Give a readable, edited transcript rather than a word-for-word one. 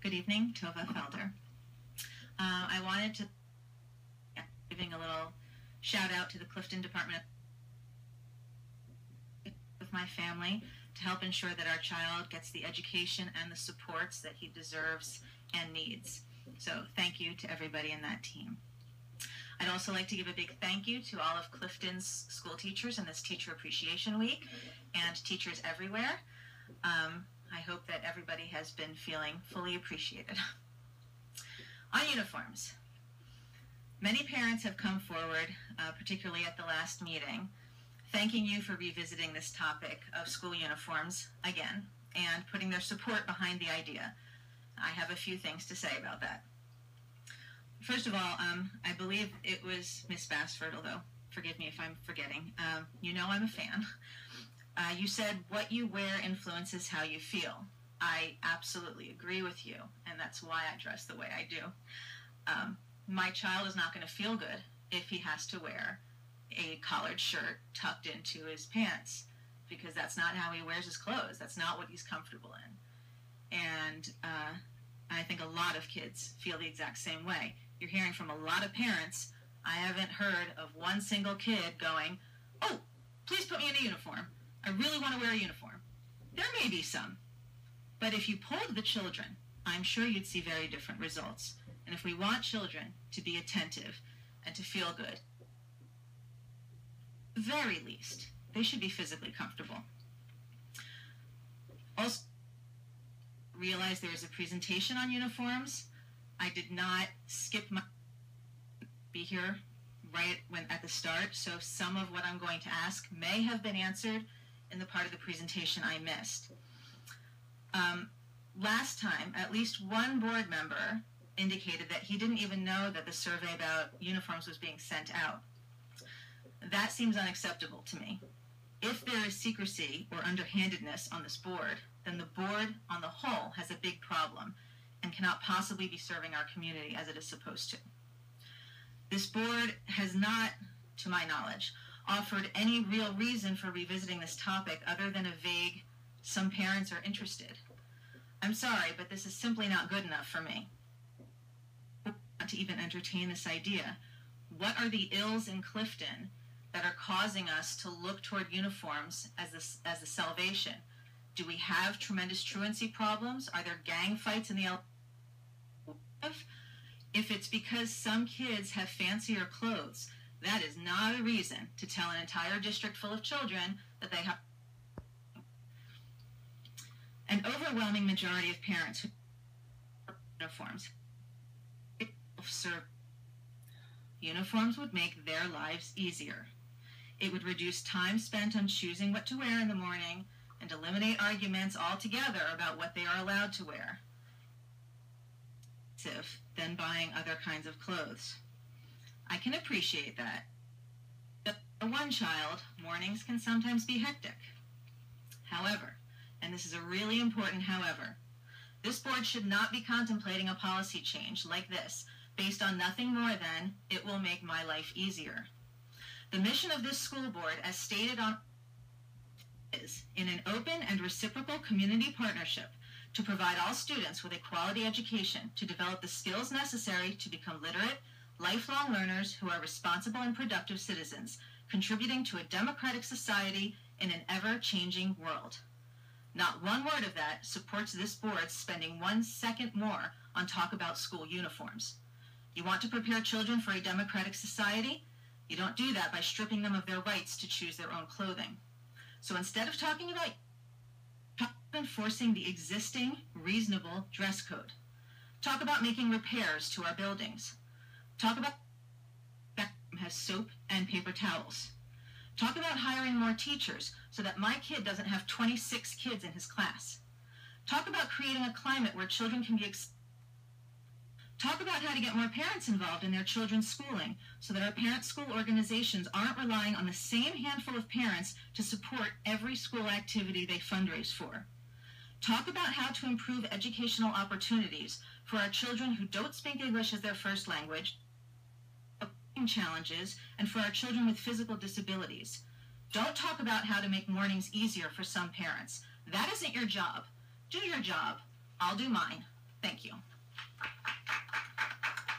Good evening, Tova Felder. I wanted to giving a little shout out to the Clifton Department with my family to help ensure that our child gets the education and the supports that he deserves and needs. So thank you to everybody in that team. I'd also like to give a big thank you to all of Clifton's school teachers in this Teacher Appreciation Week and teachers everywhere. I hope that everybody has been feeling fully appreciated. On uniforms. Many parents have come forward, particularly at the last meeting, thanking you for revisiting this topic of school uniforms again and putting their support behind the idea. I have a few things to say about that. First of all, I believe it was Miss Bassford, although forgive me if I'm forgetting. You know I'm a fan. You said what you wear influences how you feel. I absolutely agree with you, and that's why I dress the way I do. My child is not going to feel good if he has to wear a collared shirt tucked into his pants, because that's not how he wears his clothes. That's not what he's comfortable in. And I think a lot of kids feel the exact same way. You're hearing from a lot of parents. I haven't heard of one single kid going, "Oh, please put me in a uniform. I really want to wear a uniform." There may be some, but if you polled the children, I'm sure you'd see very different results. And if we want children to be attentive and to feel good, at the very least, they should be physically comfortable. Also, realize there is a presentation on uniforms. I did not skip my be here right at the start, so some of what I'm going to ask may have been answered in the part of the presentation I missed. Last time, at least one board member indicated that he didn't even know that the survey about uniforms was being sent out. That seems unacceptable to me. If there is secrecy or underhandedness on this board, then the board on the whole has a big problem and cannot possibly be serving our community as it is supposed to. This board has not, to my knowledge, offered any real reason for revisiting this topic other than a vague, "some parents are interested." I'm sorry, but this is simply not good enough for me. Not to even entertain this idea. What are the ills in Clifton that are causing us to look toward uniforms as the salvation? Do we have tremendous truancy problems? Are there gang fights in the If it's because some kids have fancier clothes, that is not a reason to tell an entire district full of children that they have. An overwhelming majority of parents who wear uniforms uniforms would make their lives easier. It would reduce time spent on choosing what to wear in the morning and eliminate arguments altogether about what they are allowed to wear, than buying other kinds of clothes. I can appreciate that. But for one child, mornings can sometimes be hectic. However, and this is a really important however, this board should not be contemplating a policy change like this based on nothing more than, "it will make my life easier." The mission of this school board, as stated on, is in an open and reciprocal community partnership to provide all students with a quality education to develop the skills necessary to become literate, lifelong learners who are responsible and productive citizens, contributing to a democratic society in an ever-changing world. Not one word of that supports this board spending 1 second more on talk about school uniforms. You want to prepare children for a democratic society? You don't do that by stripping them of their rights to choose their own clothing. So instead of talking about enforcing the existing reasonable dress code, talk about making repairs to our buildings. Talk about has soap and paper towels. Talk about hiring more teachers so that my kid doesn't have 26 kids in his class. Talk about creating a climate where children can be Talk about how to get more parents involved in their children's schooling so that our parent school organizations aren't relying on the same handful of parents to support every school activity they fundraise for. Talk about how to improve educational opportunities for our children who don't speak English as their first language, challenges, and for our children with physical disabilities. Don't talk about how to make mornings easier for some parents. That isn't your job. Do your job. I'll do mine. Thank you.